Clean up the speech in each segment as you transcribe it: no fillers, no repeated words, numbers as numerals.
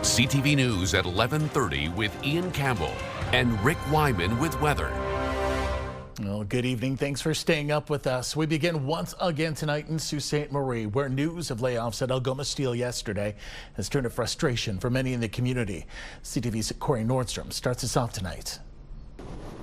CTV News at 11:30 with Ian Campbell and Rick Wyman with weather. Well, good evening. Thanks for staying up with us. We begin once again tonight in Sault Ste. Marie, where news of layoffs at Algoma Steel yesterday has turned to frustration for many in the community. CTV's Corey Nordstrom starts us off tonight.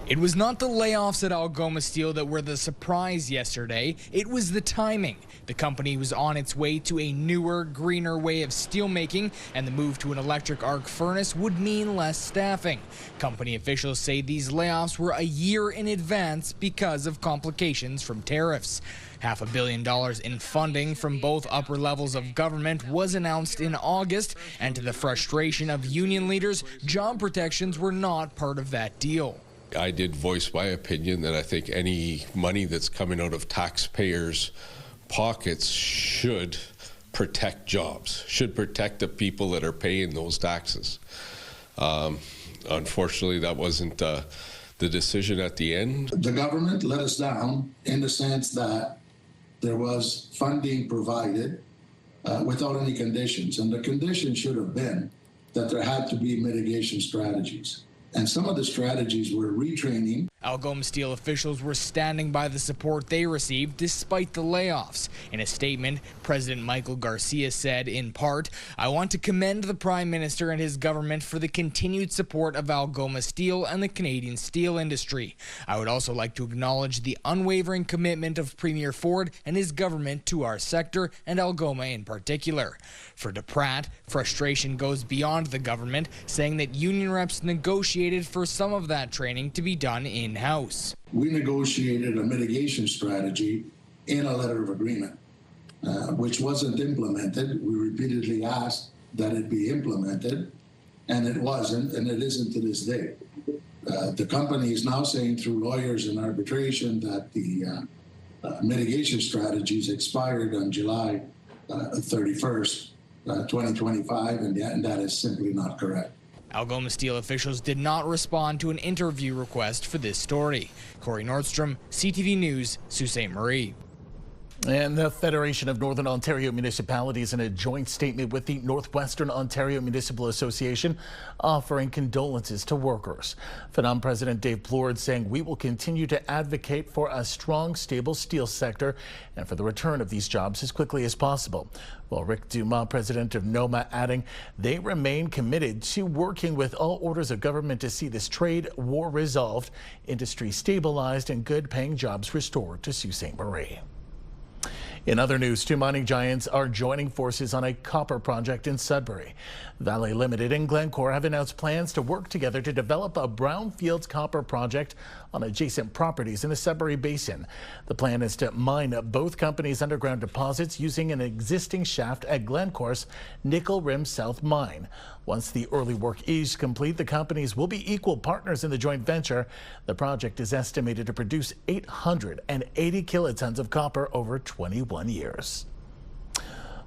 It was not the layoffs at Algoma Steel that were the surprise yesterday. It was the timing. The company was on its way to a newer, greener way of steelmaking, and the move to an electric arc furnace would mean less staffing. Company officials say these layoffs were a year in advance because of complications from tariffs. $500 million in funding from both upper levels of government was announced in August, and to the frustration of union leaders, job protections were not part of that deal. I did voice my opinion that I think any money that's coming out of taxpayers' pockets should protect jobs, should protect the people that are paying those taxes. Unfortunately, that wasn't the decision at the end. The government let us down in the sense that there was funding provided without any conditions, and the condition should have been that there had to be mitigation strategies. And some of the strategies were retraining. Algoma Steel officials were standing by the support they received despite the layoffs. In a statement, President Michael Garcia said, in part, "I want to commend the Prime Minister and his government for the continued support of Algoma Steel and the Canadian steel industry. I would also like to acknowledge the unwavering commitment of Premier Ford and his government to our sector and Algoma in particular." For DePratt, frustration goes beyond the government, saying that union reps negotiated for some of that training to be done in-house. We negotiated a mitigation strategy in a letter of agreement, which wasn't implemented. We repeatedly asked that it be implemented, and it wasn't, and it isn't to this day. The company is now saying through lawyers in arbitration that the mitigation strategies expired on July 31st, 2025, and that is simply not correct. Algoma Steel officials did not respond to an interview request for this story. Corey Nordstrom, CTV News, Sault Ste. Marie. And the Federation of Northern Ontario Municipalities, in a joint statement with the Northwestern Ontario Municipal Association, offering condolences to workers. FNOM President Dave Plourde saying, "We will continue to advocate for a strong, stable steel sector and for the return of these jobs as quickly as possible." While Rick Dumas, president of NOMA, adding they remain committed to working with all orders of government to see this trade war resolved, industry stabilized, and good-paying jobs restored to Sault Ste. Marie. In other news, two mining giants are joining forces on a copper project in Sudbury. Valley Limited and Glencore have announced plans to work together to develop a brownfields copper project on adjacent properties in the Sudbury Basin. The plan is to mine both companies' underground deposits using an existing shaft at Glencore's Nickel Rim South mine. Once the early work is complete, the companies will be equal partners in the joint venture. The project is estimated to produce 880 kilotons of copper over 21 years.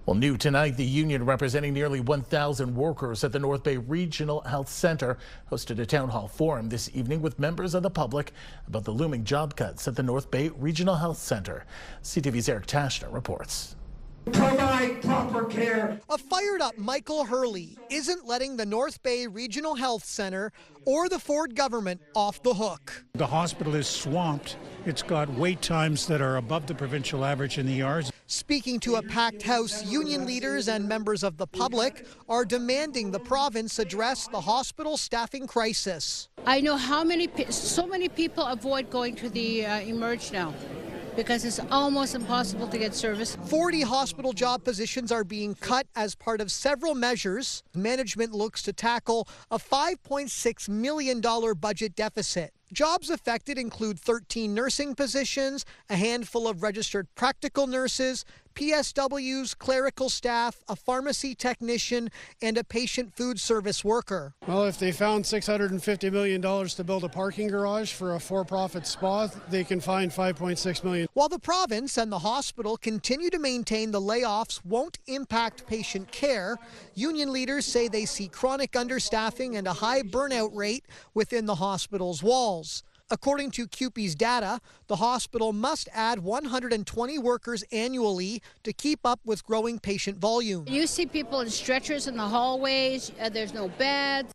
Well, new tonight, the union representing nearly 1,000 workers at the North Bay Regional Health Centre hosted a town hall forum this evening with members of the public about the looming job cuts at the North Bay Regional Health Centre. CTV's Eric Tashner reports. Provide proper care. A fired-up Michael Hurley isn't letting the North Bay Regional Health Centre or the Ford government off the hook. The hospital is swamped. It's got wait times that are above the provincial average in the ERs. Speaking to a packed house, union leaders and members of the public are demanding the province address the hospital staffing crisis. I know so many people avoid going to the emerge now, because it's almost impossible to get service. 40 hospital job positions are being cut as part of several measures. Management looks to tackle a $5.6 million budget deficit. Jobs affected include 13 nursing positions, a handful of registered practical nurses, PSWs, clerical staff, a pharmacy technician, and a patient food service worker. Well, if they found $650 million to build a parking garage for a for-profit spa, they can find $5.6 million. While the province and the hospital continue to maintain the layoffs won't impact patient care, union leaders say they see chronic understaffing and a high burnout rate within the hospital's walls. According to CUPE's data, the hospital must add 120 workers annually to keep up with growing patient volume. You see people in stretchers in the hallways, there's no beds.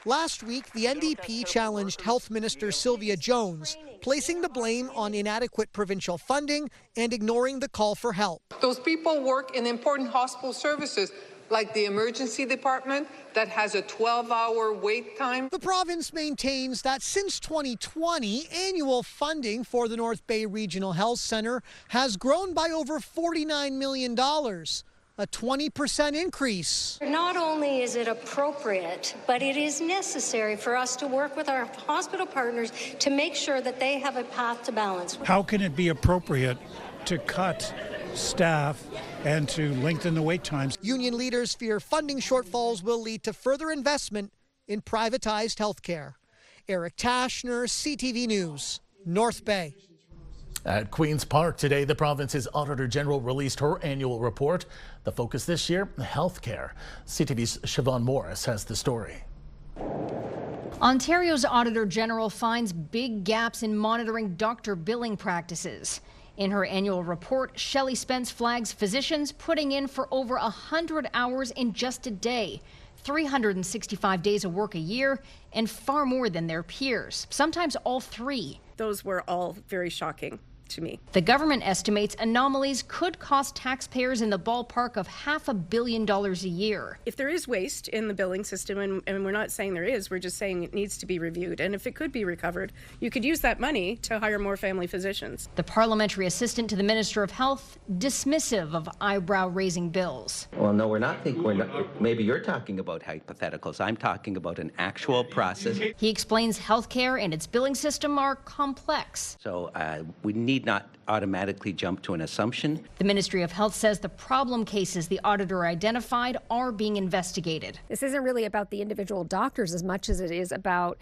Last week, the NDP challenged Health Minister Sylvia Jones, placing the blame on inadequate provincial funding and ignoring the call for help. Those people work in important hospital services, like the emergency department that has a 12-hour wait time. The province maintains that since 2020, annual funding for the North Bay Regional Health Centre has grown by over $49 million, a 20% increase. Not only is it appropriate, but it is necessary for us to work with our hospital partners to make sure that they have a path to balance. How can it be appropriate to cut staff and to lengthen the wait times? Union leaders fear funding shortfalls will lead to further investment in privatized healthcare. Eric Tashner, CTV News, North Bay. At Queen's Park today, the province's Auditor General released her annual report. The focus this year, healthcare. CTV's Siobhan Morris has the story. Ontario's Auditor General finds big gaps in monitoring doctor billing practices. In her annual report, Shelley Spence flags physicians putting in for over 100 hours in just a day, 365 days of work a year, and far more than their peers, sometimes all three. Those were all very shocking to me. The government estimates anomalies could cost taxpayers in the ballpark of $500 million a year. If there is waste in the billing system, and we're not saying there is, we're just saying it needs to be reviewed. And if it could be recovered, you could use that money to hire more family physicians. The parliamentary assistant to the Minister of Health, dismissive of eyebrow-raising bills. Well, no, we're not. Maybe you're talking about hypotheticals. I'm talking about an actual process. He explains healthcare and its billing system are complex. So we need not automatically jump to an assumption. The Ministry of Health says the problem cases the auditor identified are being investigated. This isn't really about the individual doctors as much as it is about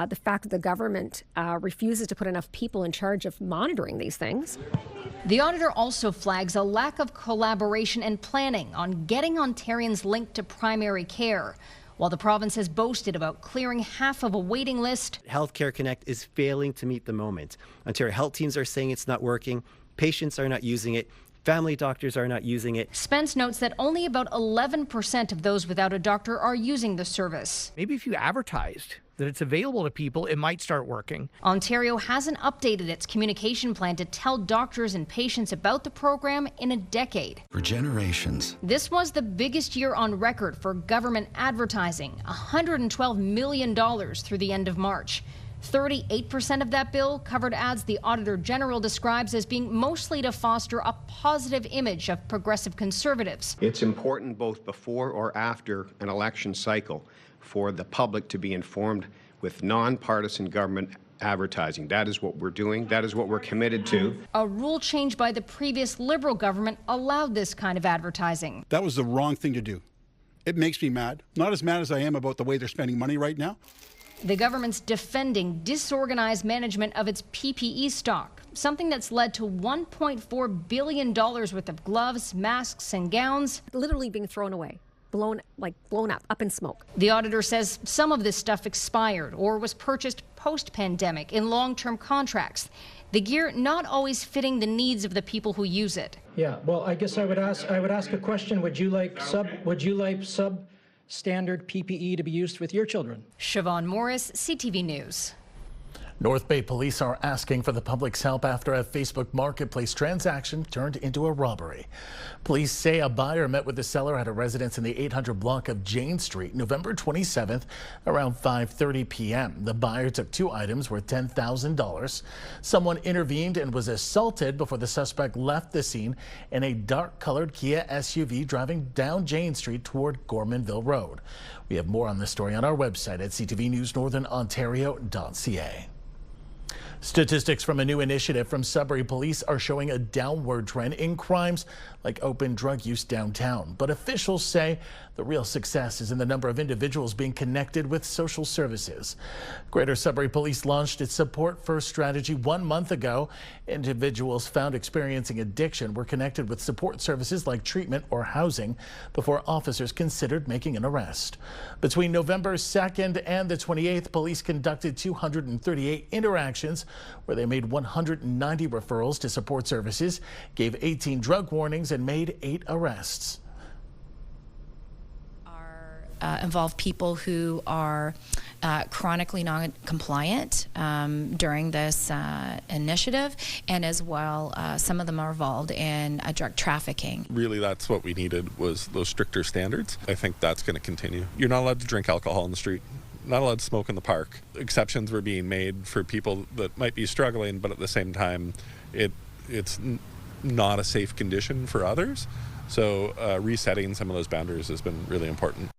the fact that the government refuses to put enough people in charge of monitoring these things. The auditor also flags a lack of collaboration and planning on getting Ontarians linked to primary care. While the province has boasted about clearing half of a waiting list, Healthcare Connect is failing to meet the moment. Ontario health teams are saying it's not working, patients are not using it, family doctors are not using it. Spence notes that only about 11% of those without a doctor are using the service. Maybe if you advertised that it's available to people, it might start working. Ontario hasn't updated its communication plan to tell doctors and patients about the program in a decade. For generations. This was the biggest year on record for government advertising, $112 million through the end of March. 38% of that bill covered ads the Auditor General describes as being mostly to foster a positive image of progressive conservatives. It's important both before or after an election cycle for the public to be informed with nonpartisan government advertising. That is what we're doing. That is what we're committed to. A rule change by the previous Liberal government allowed this kind of advertising. That was the wrong thing to do. It makes me mad. Not as mad as I am about the way they're spending money right now. The government's defending disorganized management of its PPE stock, something that's led to $1.4 billion worth of gloves, masks, and gowns. Literally being thrown away. Blown up in smoke. The auditor says some of this stuff expired or was purchased post-pandemic in long-term contracts. The gear not always fitting the needs of the people who use it. Yeah, well, I guess I would ask a question. Would you like substandard PPE to be used with your children? Siobhan Morris, CTV News. North Bay police are asking for the public's help after a Facebook marketplace transaction turned into a robbery. Police say a buyer met with the seller at a residence in the 800 block of Jane Street, November 27th, around 5:30 p.m. The buyer took two items worth $10,000. Someone intervened and was assaulted before the suspect left the scene in a dark-colored Kia SUV driving down Jane Street toward Gormanville Road. We have more on this story on our website at CTVNewsNorthernOntario.ca. Statistics from a new initiative from Sudbury Police are showing a downward trend in crimes like open drug use downtown. But officials say the real success is in the number of individuals being connected with social services. Greater Sudbury Police launched its Support First strategy 1 month ago. Individuals found experiencing addiction were connected with support services like treatment or housing before officers considered making an arrest. Between November 2nd and the 28th, police conducted 238 interactions where they made 190 referrals to support services, gave 18 drug warnings, and made 8 arrests. Involve people who are chronically non-compliant during this initiative, and as well some of them are involved in drug trafficking. Really, that's what we needed, was those stricter standards. I think that's going to continue. You're not allowed to drink alcohol in the street, not allowed to smoke in the park. Exceptions were being made for people that might be struggling, but at the same time it's not a safe condition for others. So resetting some of those boundaries has been really important.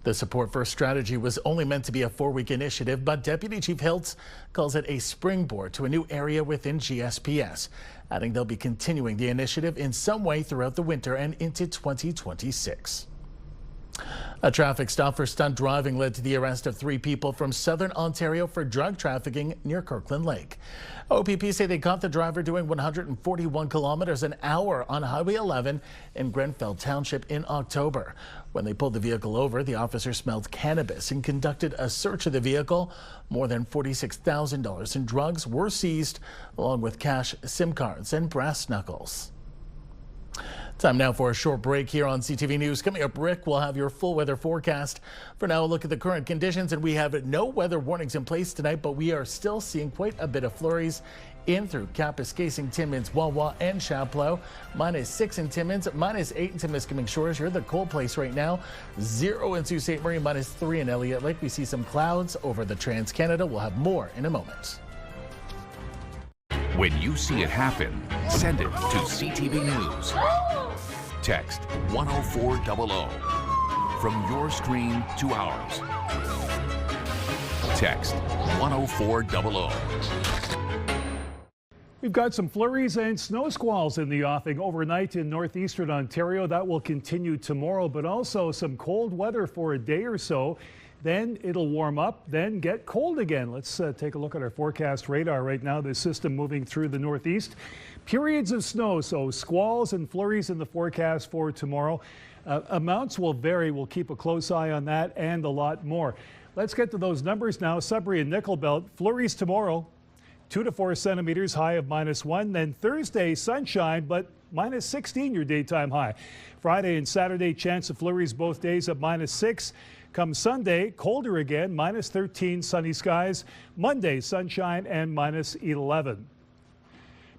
The Support First strategy was only meant to be a 4-week initiative, but Deputy Chief Hiltz calls it a springboard to a new area within GSPS, adding they'll be continuing the initiative in some way throughout the winter and into 2026. A traffic stop for stunt driving led to the arrest of 3 people from Southern Ontario for drug trafficking near Kirkland Lake. OPP say they caught the driver doing 141 kilometers an hour on Highway 11 in Grenfell Township in October. When they pulled the vehicle over, the officer smelled cannabis and conducted a search of the vehicle. More than $46,000 in drugs were seized, along with cash, SIM cards, and brass knuckles. Time now for a short break here on CTV News. Coming up, Rick will have your full weather forecast. For now, a look at the current conditions, and we have no weather warnings in place tonight, but we are still seeing quite a bit of flurries in through Kapuskasing, Timmins, Wawa, and Chapleau. -6 in Timmins, -8 in Timiskaming Shores. You're the cold place right now. 0 in Sault Ste. Marie, -3 in Elliott Lake. We see some clouds over the Trans-Canada. We'll have more in a moment. When you see it happen, send it to CTV News. Text 10400 from your screen to ours. Text 10400. We've got some flurries and snow squalls in the offing overnight in northeastern Ontario. That will continue tomorrow, but also some cold weather for a day or so. Then it'll warm up, then get cold again. Let's take a look at our forecast radar right now. The system moving through the northeast. Periods of snow, so squalls and flurries in the forecast for tomorrow. Amounts will vary. We'll keep a close eye on that and a lot more. Let's get to those numbers now. Sudbury and Nickel Belt. Flurries tomorrow, 2 to 4 centimeters, high of -1. Then Thursday, sunshine, but -16 your daytime high. Friday and Saturday, chance of flurries both days at -6. Come Sunday, colder again, -13, sunny skies. Monday, sunshine and -11.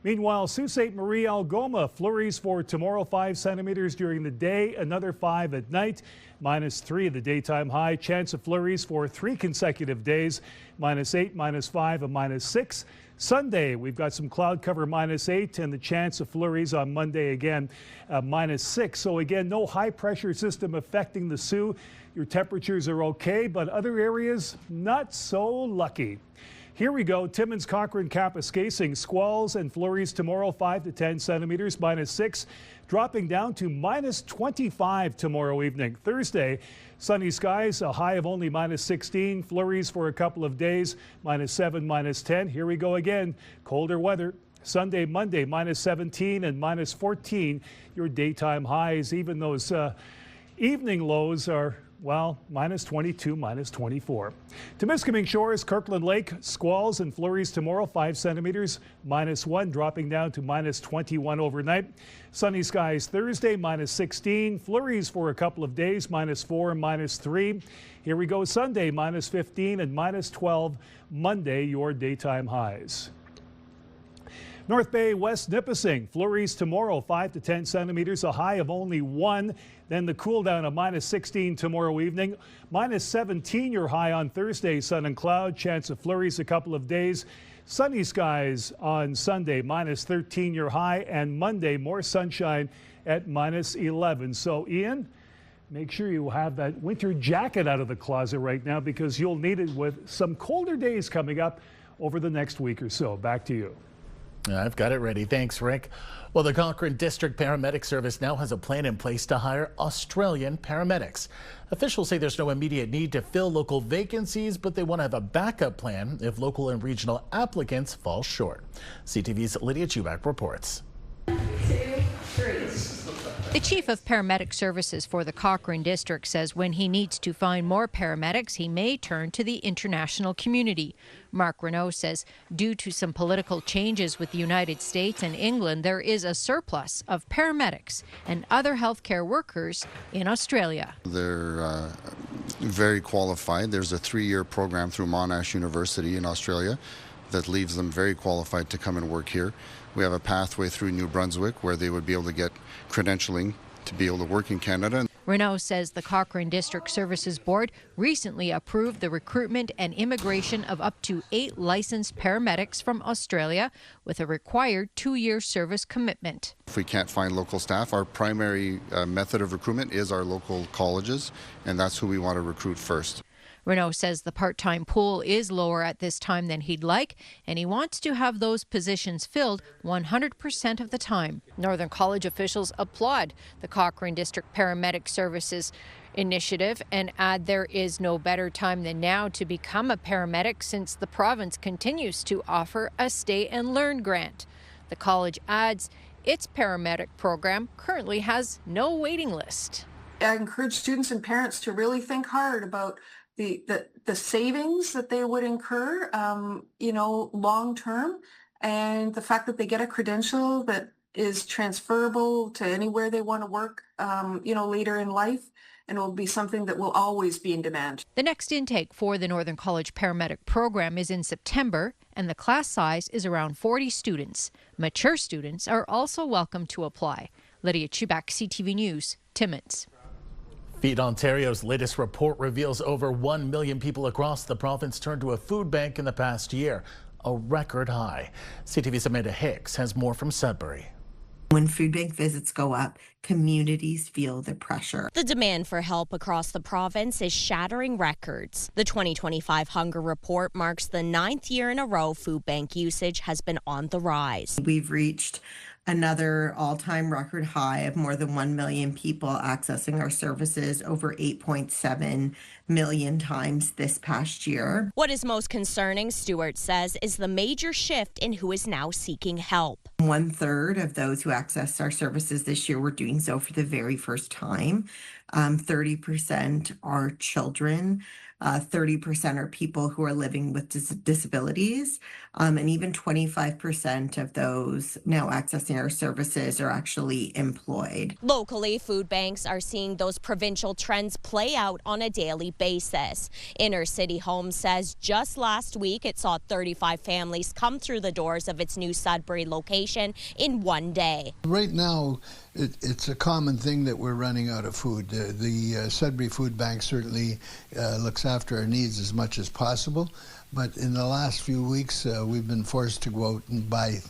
Meanwhile, Sault Ste. Marie, Algoma, flurries for tomorrow, 5 centimeters during the day, another 5 at night. -3 the daytime high. Chance of flurries for 3 consecutive days, -8, -5, and -6. Sunday, we've got some cloud cover, -8, and the chance of flurries on Monday again, -6. So again, no high pressure system affecting the Soo. Your temperatures are okay, but other areas not so lucky. Here we go. Timmins, Cochrane, Kapuskasing, squalls and flurries tomorrow, 5 to 10 centimeters, -6, dropping down to -25 tomorrow evening. Thursday, sunny skies, a high of only -16, flurries for a couple of days, -7, -10. Here we go again. Colder weather. Sunday, Monday, -17 and -14, your daytime highs. Even those evening lows are, well, -22, -24. Timiskaming Shores, Kirkland Lake, squalls and flurries tomorrow, 5 centimeters, -1, dropping down to -21 overnight. Sunny skies Thursday, -16, flurries for a couple of days, -4 and -3. Here we go Sunday, -15 and -12. Monday, your daytime highs. North Bay, West Nipissing, flurries tomorrow, 5 to 10 centimeters, a high of only 1. Then the cool down of -16 tomorrow evening. -17 your high on Thursday, sun and cloud, chance of flurries a couple of days. Sunny skies on Sunday, -13 your high, and Monday more sunshine at -11. So Ian, make sure you have that winter jacket out of the closet right now because you'll need it with some colder days coming up over the next week or so. Back to you. I've got it ready. Thanks, Rick. Well, the Cochrane District Paramedic Service now has a plan in place to hire Australian paramedics. Officials say there's no immediate need to fill local vacancies, but they want to have a backup plan if local and regional applicants fall short. CTV's Lydia Chubak reports. 2, 3. The chief of paramedic services for the Cochrane district says when he needs to find more paramedics, he may turn to the international community. Mark Renault says due to some political changes with the United States and England, there is a surplus of paramedics and other healthcare workers in Australia. They're very qualified. There's a 3-year program through Monash University in Australia that leaves them very qualified to come and work here. We have a pathway through New Brunswick where they would be able to get credentialing to be able to work in Canada. Renault says the Cochrane District Services Board recently approved the recruitment and immigration of up to 8 licensed paramedics from Australia with a required 2-year service commitment. If we can't find local staff, our primary method of recruitment is our local colleges, and that's who we want to recruit first. Renault says the part-time pool is lower at this time than he'd like, and he wants to have those positions filled 100% of the time. Northern College officials applaud the Cochrane District Paramedic Services initiative and add there is no better time than now to become a paramedic since the province continues to offer a stay and learn grant. The college adds its paramedic program currently has no waiting list. I encourage students and parents to really think hard about the savings that they would incur, long term, and the fact that they get a credential that is transferable to anywhere they want to work, later in life, and will be something that will always be in demand. The next intake for the Northern College Paramedic program is in September, and the class size is around 40 students. Mature students are also welcome to apply. Lydia Chubak, CTV News, Timmins. Feed Ontario's latest report reveals over 1 million people across the province turned to a food bank in the past year, a record high. CTV's Amanda Hicks has more from Sudbury. When food bank visits go up, communities feel the pressure. The demand for help across the province is shattering records. The 2025 Hunger Report marks the 9th year in a row food bank usage has been on the rise. We've reached another all-time record high of more than 1 million people accessing our services, over 8.7 million times this past year. What is most concerning, Stewart says, is the major shift in who is now seeking help. 1/3 of those who accessed our services this year were doing so for the very first time. 30% are children. 30% are people who are living with disabilities, and even 25% of those now accessing our services are actually employed. Locally, food banks are seeing those provincial trends play out on a daily basis. Inner City Home says just last week it saw 35 families come through the doors of its new Sudbury location in one day. Right now, it's a common thing that we're running out of food. The Sudbury Food Bank certainly looks after our needs as much as possible, but in the last few weeks we've been forced to go out and buy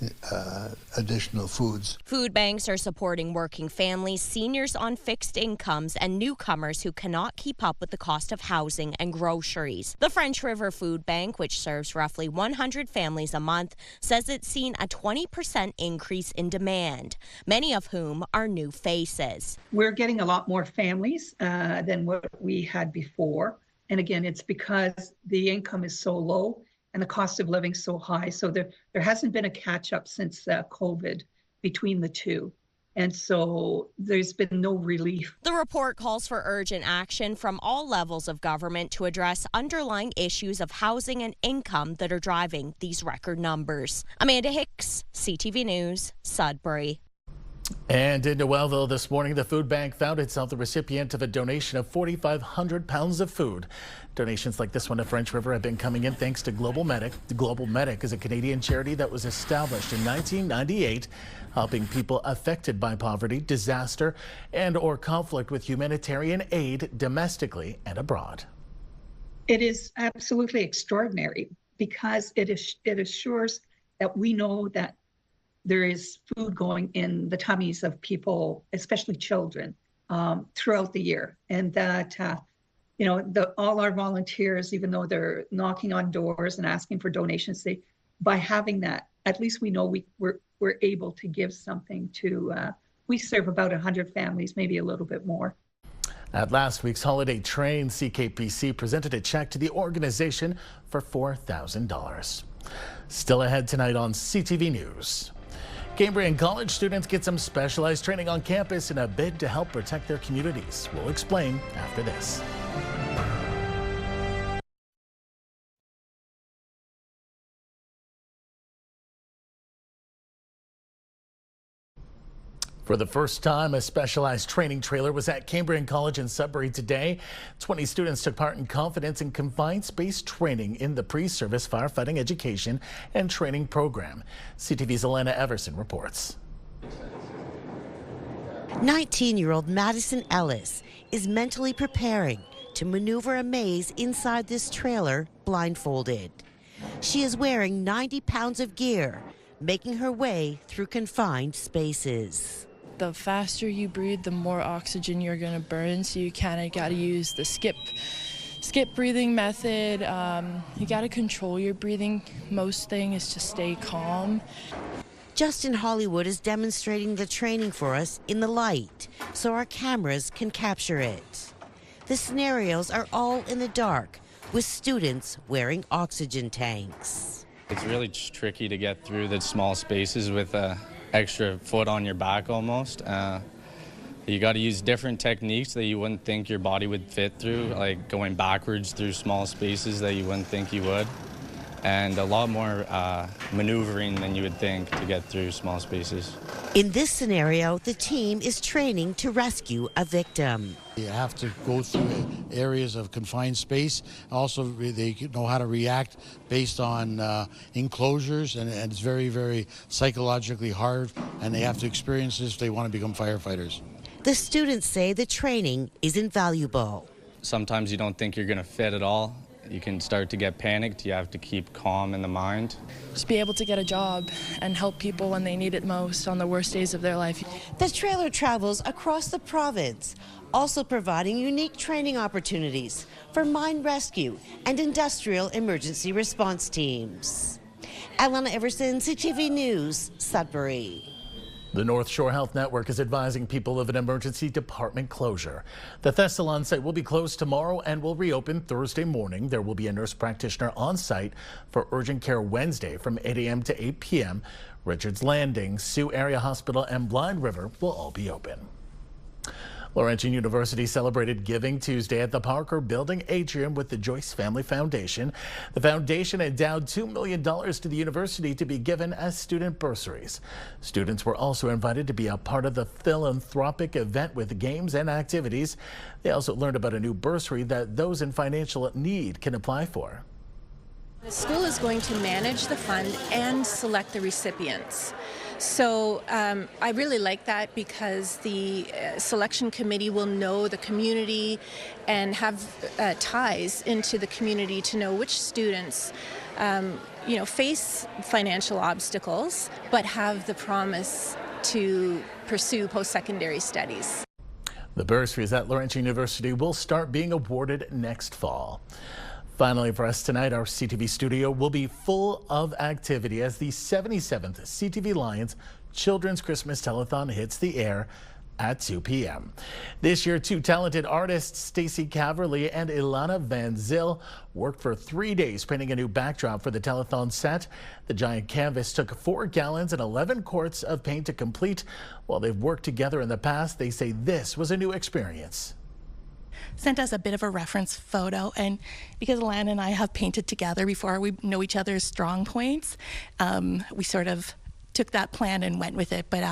additional foods. Food banks are supporting working families, seniors on fixed incomes, and newcomers who cannot keep up with the cost of housing and groceries. The French River Food Bank, which serves roughly 100 families a month, says it's seen a 20% increase in demand, many of whom are new faces. We're getting a lot more families than what we had before. And again, it's because the income is so low and the cost of living so high. So there hasn't been a catch up since COVID between the two. And so there's been no relief. The report calls for urgent action from all levels of government to address underlying issues of housing and income that are driving these record numbers. Amanda Hicks, CTV News, Sudbury. And in Noelville this morning, the food bank found itself the recipient of a donation of 4,500 pounds of food. Donations like this one to French River have been coming in thanks to Global Medic. The Global Medic is a Canadian charity that was established in 1998, helping people affected by poverty, disaster, and or conflict with humanitarian aid domestically and abroad. It is absolutely extraordinary because it assures that we know that there is food going in the tummies of people, especially children, throughout the year. And that you know, all our volunteers, even though they're knocking on doors and asking for donations, by having that, at least we know we're able to give something to, we serve about 100 families, maybe a little bit more. At last week's holiday train, CKPC presented a check to the organization for $4,000. Still ahead tonight on CTV News. Cambrian College students get some specialized training on campus in a bid to help protect their communities. We'll explain after this. For the first time, a specialized training trailer was at Cambrian College in Sudbury today. 20 students took part in confidence and confined space training in the pre-service firefighting education and training program. CTV's Elena Everson reports. 19-year-old Madison Ellis is mentally preparing to maneuver a maze inside this trailer blindfolded. She is wearing 90 pounds of gear, making her way through confined spaces. The faster you breathe, the more oxygen you're going to burn, so you kind of got to use the skip breathing method. You got to control your breathing. Most thing is to stay calm. Justin Hollywood is demonstrating the training for us in the light, so our cameras can capture it. The scenarios are all in the dark, with students wearing oxygen tanks. It's really tricky to get through the small spaces with an extra foot on your back almost. You got to use different techniques that you wouldn't think your body would fit through, like going backwards through small spaces that you wouldn't think you would, and a lot more maneuvering than you would think to get through small spaces. In this scenario, the team is training to rescue a victim. You have to go through areas of confined space. Also, they know how to react based on enclosures, and it's very, very psychologically hard, and they have to experience this if they want to become firefighters. The students say the training is invaluable. Sometimes you don't think you're going to fit at all. You can start to get panicked. You have to keep calm in the mind. Just be able to get a job and help people when they need it most on the worst days of their life. The trailer travels across the province, also providing unique training opportunities for mine rescue and industrial emergency response teams. Elena Everson, CTV News, Sudbury. The North Shore Health Network is advising people of an emergency department closure. The Thessalon site will be closed tomorrow and will reopen Thursday morning. There will be a nurse practitioner on site for urgent care Wednesday from 8 a.m. to 8 p.m. Richards Landing, Sioux Area Hospital, and Blind River will all be open. Laurentian University celebrated Giving Tuesday at the Parker Building Atrium with the Joyce Family Foundation. The foundation endowed $2 million to the university to be given as student bursaries. Students were also invited to be a part of the philanthropic event with games and activities. They also learned about a new bursary that those in financial need can apply for. The school is going to manage the fund and select the recipients. So I really like that because the selection committee will know the community and have ties into the community to know which students face financial obstacles but have the promise to pursue post-secondary studies. The bursaries at Laurentian University will start being awarded next fall. Finally, for us tonight, our CTV studio will be full of activity as the 77th CTV Lions Children's Christmas Telethon hits the air at 2 p.m. This year, two talented artists, Stacey Caverly and Ilana Van Zyl, worked for 3 days painting a new backdrop for the telethon set. The giant canvas took 4 gallons and 11 quarts of paint to complete. While they've worked together in the past, they say this was a new experience. Sent us a bit of a reference photo, and because Alana and I have painted together before, we know each other's strong points. We sort of took that plan and went with it, but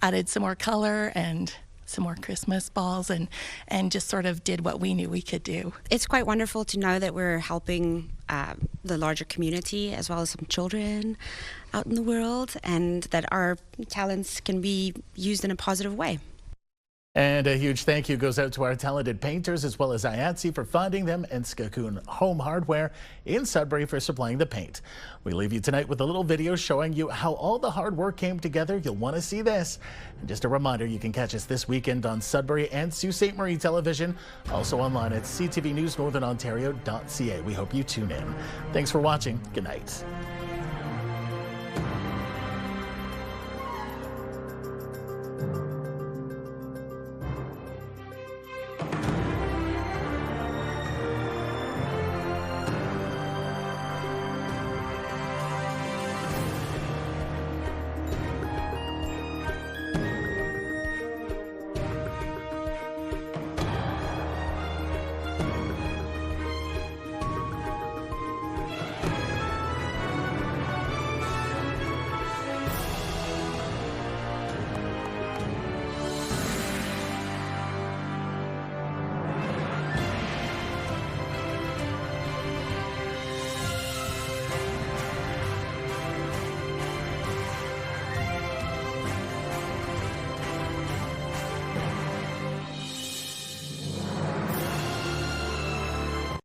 added some more color and some more Christmas balls and just sort of did what we knew we could do. It's quite wonderful to know that we're helping the larger community as well as some children out in the world, and that our talents can be used in a positive way. And a huge thank you goes out to our talented painters as well as IATSE for funding them and Skakun Home Hardware in Sudbury for supplying the paint. We leave you tonight with a little video showing you how all the hard work came together. You'll want to see this. And just a reminder, you can catch us this weekend on Sudbury and Sault Ste. Marie television, also online at CTVNewsNorthernOntario.ca. We hope you tune in. Thanks for watching. Good night.